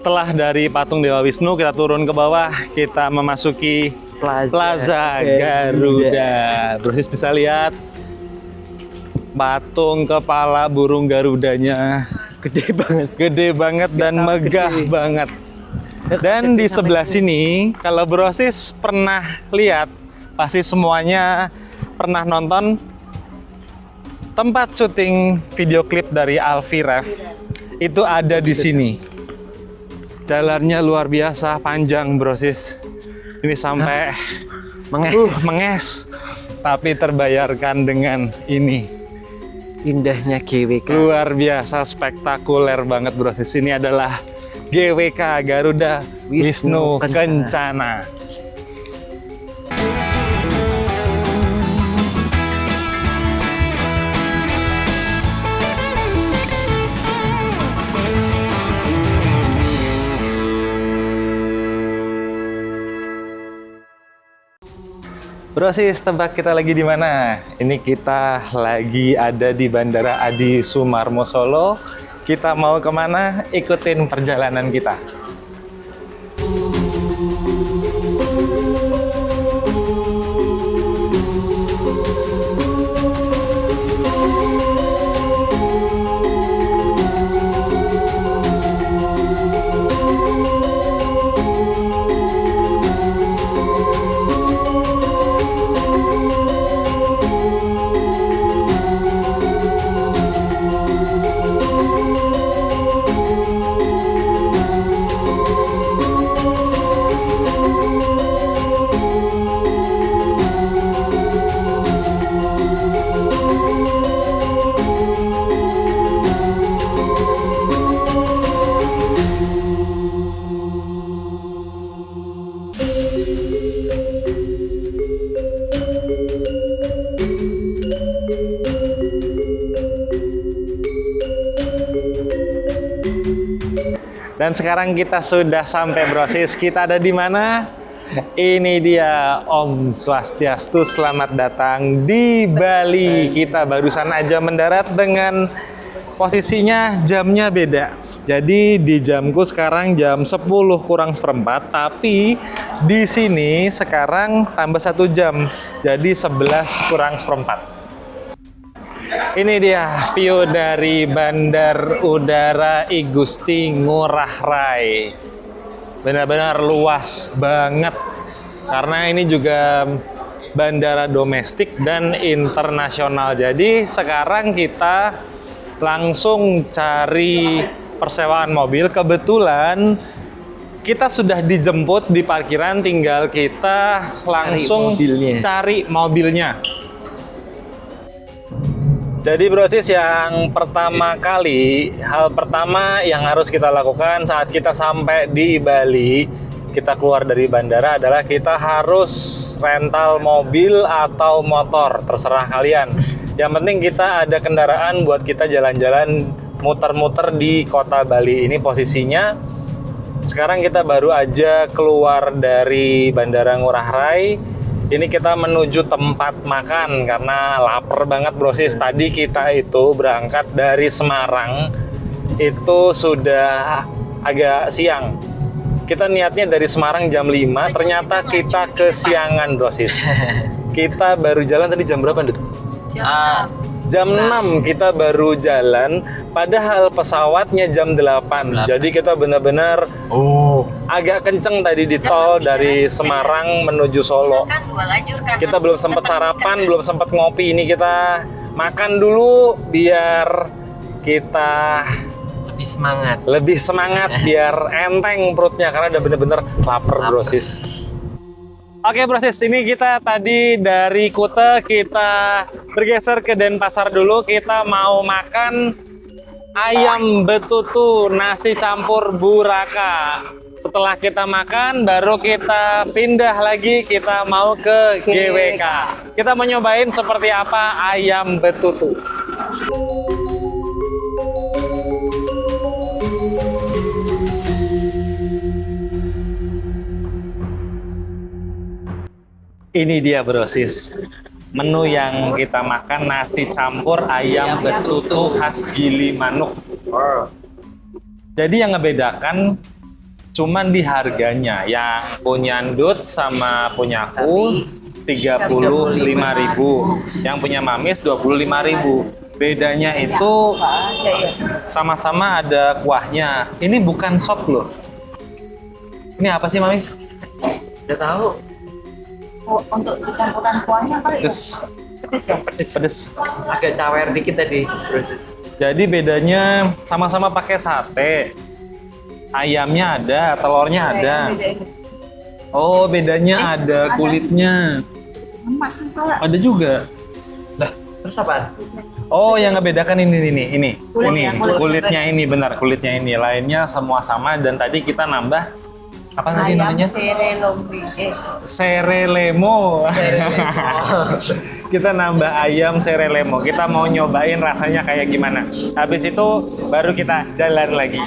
setelah dari patung Dewa Wisnu kita turun ke bawah, kita memasuki Plaza Garuda. Brosis bisa lihat patung kepala burung Garudanya. Gede banget dan megah banget. Dan di sebelah sini, kalau Brosis pernah lihat, pasti semuanya pernah nonton tempat syuting video klip dari Alfie Rev. Itu ada di sini. Jalannya luar biasa panjang, Brosis. Ini sampai menges. Tapi terbayarkan dengan ini. Indahnya GWK. Luar biasa, spektakuler banget, Brosis. Ini adalah GWK Garuda Wisnu Kencana. Brosis, tebak kita lagi di mana? Ini kita lagi ada di Bandara Adi Sumarmo Solo. Kita mau kemana? Ikutin perjalanan kita. Dan sekarang kita sudah sampai, Brosis. Kita ada di mana? Ini dia, Om Swastiastu, selamat datang di Bali. Kita barusan aja mendarat dengan posisinya jamnya beda. Jadi di jamku sekarang jam 10 kurang seperempat, tapi di sini sekarang tambah 1 jam. Jadi 11 kurang seperempat. Ini dia view dari Bandar Udara I Gusti Ngurah Rai. Benar-benar luas banget. Karena ini juga bandara domestik dan internasional. Jadi sekarang kita langsung cari persewaan mobil. Kebetulan kita sudah dijemput di parkiran, tinggal kita langsung cari mobilnya. Jadi Brosis, yang pertama kali, hal pertama yang harus kita lakukan saat kita sampai di Bali, kita keluar dari bandara adalah kita harus rental mobil atau motor, terserah kalian. Yang penting kita ada kendaraan buat kita jalan-jalan muter-muter di kota Bali. Ini posisinya sekarang kita baru aja keluar dari Bandara Ngurah Rai. Ini kita menuju tempat makan karena lapar banget, Brosis. Tadi kita itu berangkat dari Semarang, itu sudah agak siang. Kita niatnya dari Semarang jam 5, ternyata kita kesiangan, Brosis. Kita baru jalan tadi jam berapa, Dut? Jam 6 kita baru jalan, padahal pesawatnya jam 8. Jadi kita benar-benar agak kenceng tadi di tol dari Semarang menuju Solo. Kita belum sempat sarapan, belum sempat ngopi. Ini kita makan dulu biar kita lebih semangat biar enteng perutnya karena udah bener-bener lapar, Brosis. Oke, Brosis, ini kita tadi dari Kuta kita bergeser ke Denpasar dulu. Kita mau makan ayam betutu nasi campur buraka. Setelah kita makan, baru kita pindah lagi, kita mau ke GWK. Kita mau nyobain seperti apa ayam betutu. Ini dia, Brosis, menu yang kita makan, nasi campur ayam betutu khas Gili Manuk. Jadi yang ngebedakan Cuman di harganya yang punya Ndut sama punya aku 35.000, yang punya Mamis 25.000. Bedanya itu sama-sama ada kuahnya. Ini bukan sop loh. Ini apa sih Mamis? Udah tahu. Oh, untuk campuran kuahnya kali ya? Pedes. Pedes ya? Pedes. Agak cawer dikit tadi, proses. Jadi bedanya sama-sama pakai sate. Ayamnya ada, telurnya ada. Oh, bedanya ada kulitnya. Emas juga. Ada juga. Lah, terus apa? Oh, yang ngebedakan ini. Kulitnya, Ini kulitnya ini benar, kulitnya ini. Lainnya semua sama dan tadi kita nambah apa tadi Ayam namanya? serelombi. Serelemo. Kita nambah ayam serelemo. Kita mau nyobain rasanya kayak gimana. Habis itu baru kita jalan lagi.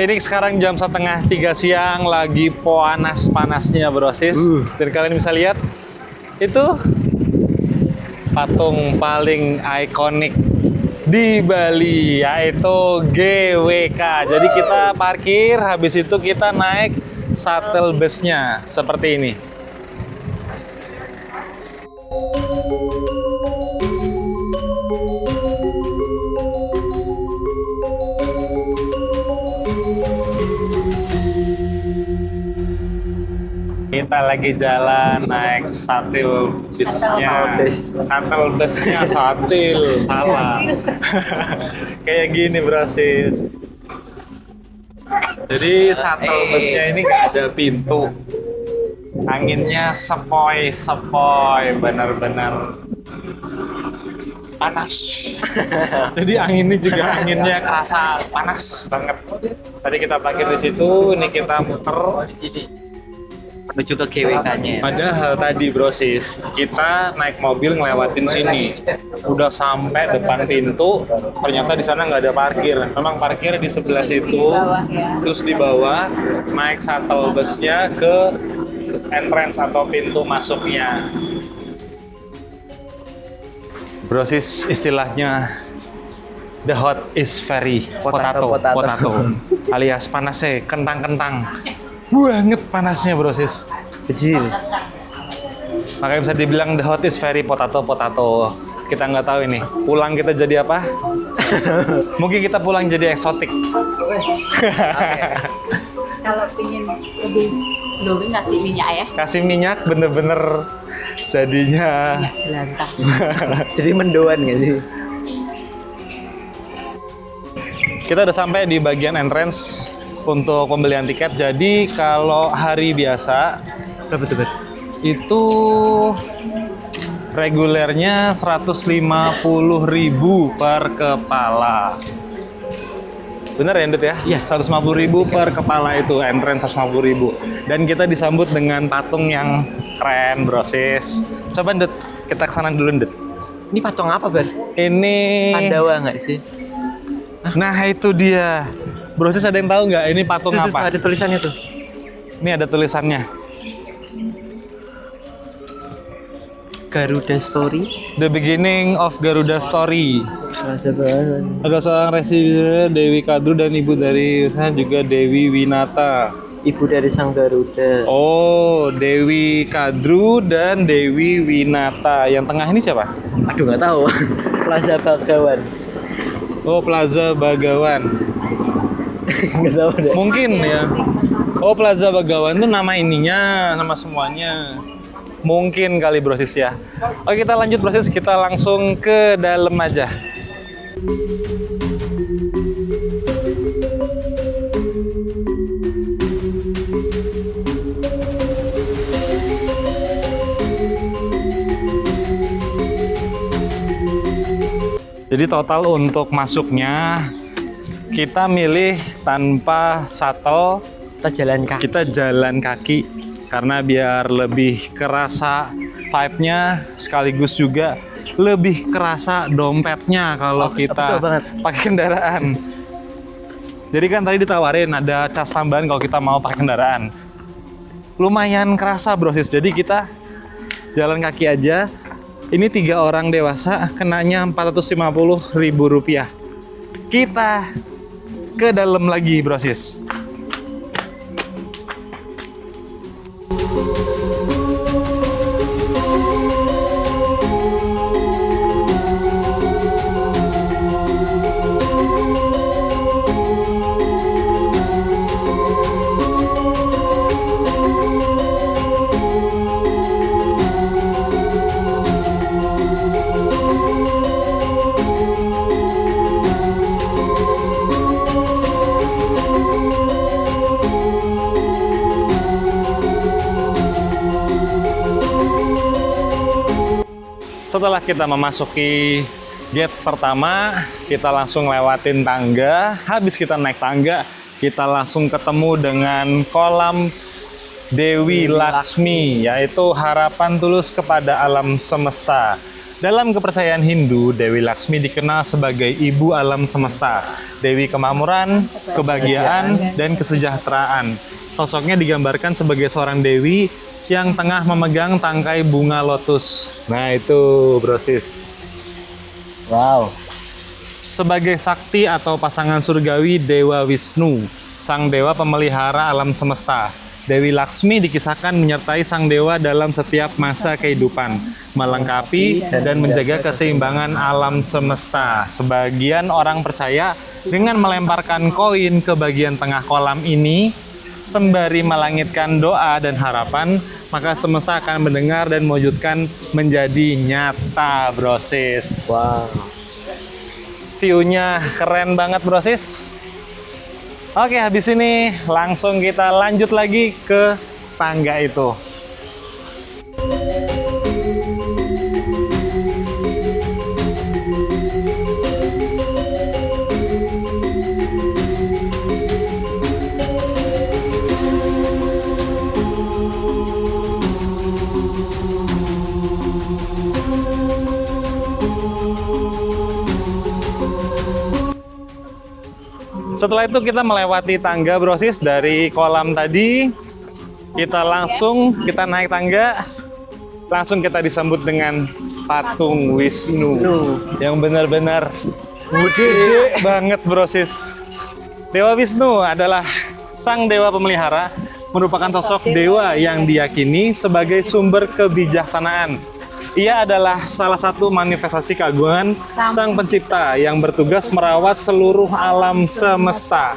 Ini sekarang jam 2:30 siang, lagi panas-panasnya brosis. Dan kalian bisa lihat, itu patung paling ikonik di Bali, yaitu GWK. Jadi kita parkir, habis itu kita naik shuttle busnya, seperti ini. Kita lagi jalan naik shuttle busnya, salah. Kayak gini brosis. Jadi shuttle busnya ini nggak ada pintu. Anginnya sepoi, benar-benar panas. Jadi anginnya juga anginnya kerasa panas banget. Tadi kita parkir di situ, ini kita muter di sini. Menuju ke GWK-nya. Padahal tadi brosis, kita naik mobil ngelewatin sini. Udah sampai depan pintu, ternyata di sana nggak ada parkir. Memang parkir di sebelah situ, terus di bawah naik shuttle busnya ke entrance atau pintu masuknya. Brosis istilahnya the hot is very potato. Alias panasnya kentang-kentang. Banget panasnya brosis. Kecil. Makanya bisa dibilang the hot is very potato. Kita nggak tahu ini. Pulang kita jadi apa? Mungkin kita pulang jadi eksotik. Kalau pingin lebih glowing ngasih minyak ya. Kasih minyak bener-bener jadinya. Minyak jelantah. Jadi mendoan nggak sih? Kita udah sampai di bagian entrance untuk pembelian tiket. Jadi kalau hari biasa Betul. itu regulernya 150.000 per kepala. Bener ya Ndut ya? Iya. 150.000 per kepala itu, entrance 150.000. Dan kita disambut dengan patung yang keren brosis. Coba Ndut, kita kesana dulu Ndut. Ini patung apa, Bar? Ini Pandawa nggak sih? Nah itu dia. Brosis ada yang tahu nggak ini patung Tuh, apa? ada tulisannya tuh. Ini ada tulisannya. Garuda Story. The beginning of Garuda Story. Rasa banget. Ada seorang residensi Dewi Kadru dan ibu dari saya juga Dewi Winata. Ibu dari Sang Garuda. Oh, Dewi Kadru dan Dewi Winata. Yang tengah ini siapa? Aduh, nggak tahu. Plaza Bagawan. Oh, Plaza Bagawan. Nggak tahu deh. Mungkin ya. Oh, Plaza Bagawan itu nama ininya, nama semuanya. Mungkin kali brosis ya. Oke, kita lanjut brosis, kita langsung ke dalam aja. Jadi total untuk masuknya kita milih tanpa shuttle, Kita jalan kaki. kita jalan kaki karena biar lebih kerasa vibe-nya, sekaligus juga lebih kerasa dompetnya kalau betul kita banget. pakai kendaraan. Jadi kan tadi ditawarin ada cas tambahan kalau kita mau pakai kendaraan. Lumayan kerasa brosis. Jadi kita jalan kaki aja. Ini 3 orang dewasa kenanya Rp450.000. Kita ke dalam lagi brosis. Setelah kita memasuki gate pertama, kita langsung lewatin tangga. Habis kita naik tangga, kita langsung ketemu dengan kolam Dewi Laksmi, yaitu harapan tulus kepada alam semesta. Dalam kepercayaan Hindu, Dewi Laksmi dikenal sebagai ibu alam semesta, Dewi kemakmuran, kebahagiaan, dan kesejahteraan. Sosoknya digambarkan sebagai seorang dewi yang tengah memegang tangkai bunga lotus. Nah itu brosis. Wow. Sebagai sakti atau pasangan surgawi Dewa Wisnu, sang dewa pemelihara alam semesta. Dewi Laksmi dikisahkan menyertai sang dewa dalam setiap masa kehidupan, melengkapi dan menjaga keseimbangan alam semesta. Sebagian orang percaya dengan melemparkan koin ke bagian tengah kolam ini, sembari melangitkan doa dan harapan, maka semesta akan mendengar dan mewujudkan menjadi nyata, brosis. Wow. View-nya keren banget, brosis. Oke, habis ini langsung kita lanjut lagi ke tangga itu. Setelah itu kita melewati tangga brosis dari kolam tadi. Kita naik tangga, langsung kita disambut dengan patung Wisnu yang benar-benar gede banget brosis. Dewa Wisnu adalah sang dewa pemelihara, merupakan sosok dewa yang diyakini sebagai sumber kebijaksanaan. Ia adalah salah satu manifestasi keagungan sang pencipta yang bertugas merawat seluruh alam semesta.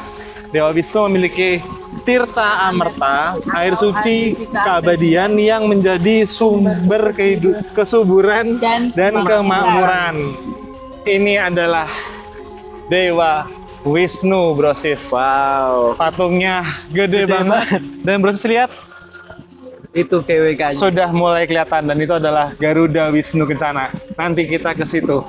Dewa Wisnu memiliki tirta amerta, air suci keabadian yang menjadi sumber kesuburan dan kemakmuran. Ini adalah Dewa Wisnu, brosis. Wow. Patungnya gede banget. Dan brosis lihat, Itu PWK-nya. sudah mulai kelihatan, dan itu adalah Garuda Wisnu Kencana. Nanti kita ke situ.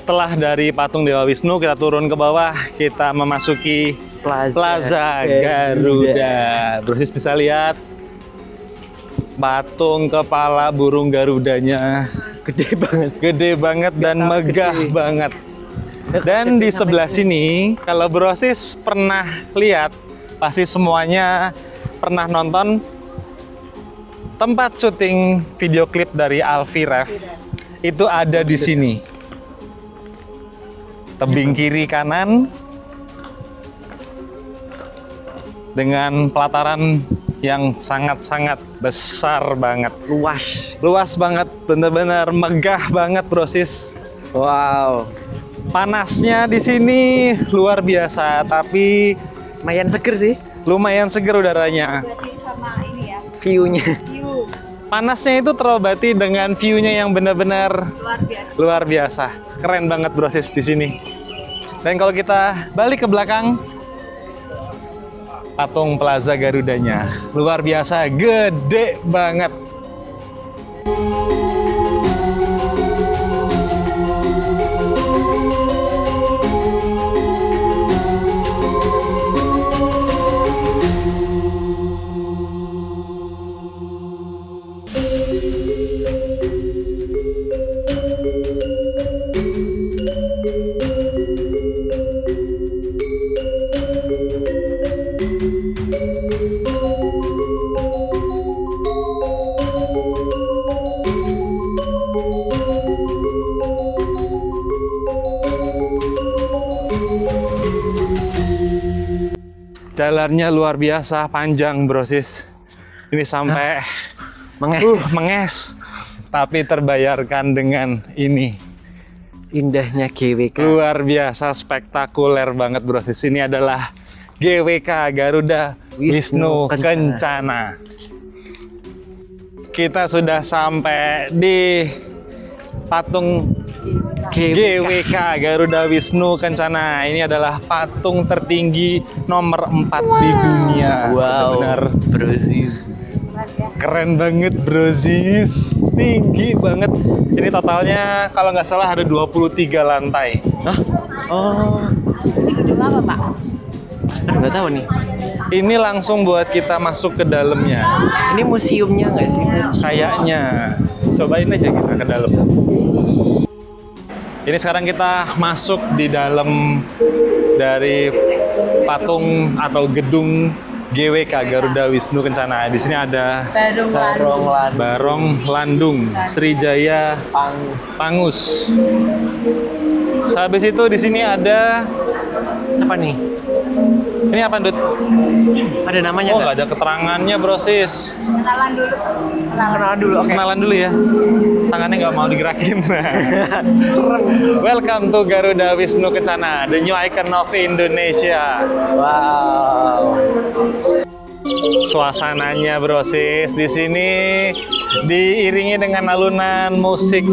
Setelah dari patung Dewa Wisnu, kita turun ke bawah, kita memasuki Plaza Garuda. Brosis bisa lihat patung kepala burung Garudanya. Gede banget dan megah banget. Dan di sebelah sini, kalau brosis pernah lihat, pasti semuanya pernah nonton tempat syuting video klip dari Alfie Rev. Itu ada di sini. tebing kiri kanan dengan pelataran yang sangat-sangat besar banget. Luas banget, bener-bener megah banget brosis. Wow. Panasnya di sini luar biasa, tapi Lumayan seger sih lumayan seger udaranya. Berarti sama ini ya, view-nya. view Panasnya itu terobati dengan view-nya yang benar-benar luar biasa. luar biasa. Keren banget brosis di sini. Dan kalau kita balik ke belakang, patung Plaza Garudanya luar biasa, gede banget. Jalannya luar biasa panjang brosis. Ini sampai menges. Tapi terbayarkan dengan ini. Indahnya GWK. Luar biasa spektakuler banget brosis. Ini adalah GWK Garuda Wisnu Kencana. Kita sudah sampai di patung GWK Garuda Wisnu Kencana. Ini adalah patung tertinggi nomor 4 di dunia. Wow. Benar. Brosis. Keren banget brosis. Tinggi banget. Ini totalnya kalau nggak salah ada 23 lantai. Hah? Oh. Ini gedung apa, Pak? Aduh, nggak tahu nih. Ini langsung buat kita masuk ke dalamnya. Ini museumnya nggak sih? Kayaknya. Cobain aja kita ke dalam. Ini sekarang kita masuk di dalam dari patung atau gedung GWK Garuda Wisnu Kencana. Di sini ada Barong Landung Srijaya Pangus. Habis itu di sini ada Apa nih? ini apa, Dut? Ada namanya Oh, nggak? nggak ada keterangannya, brosis. Kenalan dulu. Kenalan dulu. Oke. Kenalan dulu ya. Tangannya nggak mau digerakin. Welcome to Garuda Wisnu Kencana, the new icon of Indonesia. Wow. Suasananya brosis di sini diiringi dengan alunan musik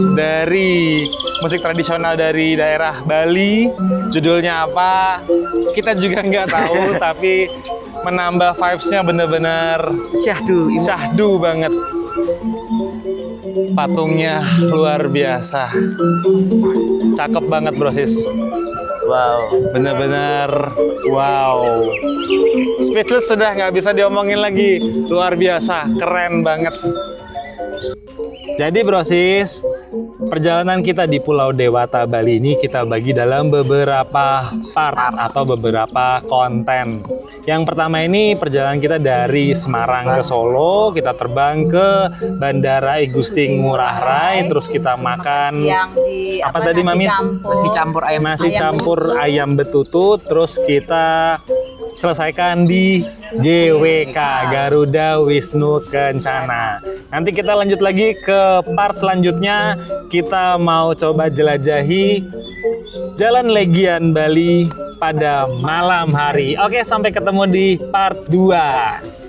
tradisional dari daerah Bali. Judulnya apa? Kita juga nggak tahu, tapi menambah vibes-nya bener-bener syahdu banget. Patungnya luar biasa. Cakep banget brosis. Wow. Bener-bener wow. Speechless sudah nggak bisa diomongin lagi. Luar biasa, keren banget. Jadi brosis, perjalanan kita di Pulau Dewata Bali ini kita bagi dalam beberapa part atau beberapa konten. Yang pertama ini perjalanan kita dari Semarang ke Solo, kita terbang ke Bandara I Gusti Ngurah Rai, terus kita makan Yang di apa tadi, Mamis? Nasi campur ayam betutu, terus kita selesaikan di GWK Garuda Wisnu Kencana. Nanti kita lanjut lagi ke part selanjutnya. Kita mau coba jelajahi Jalan Legian Bali pada malam hari. Oke, sampai ketemu di part 2.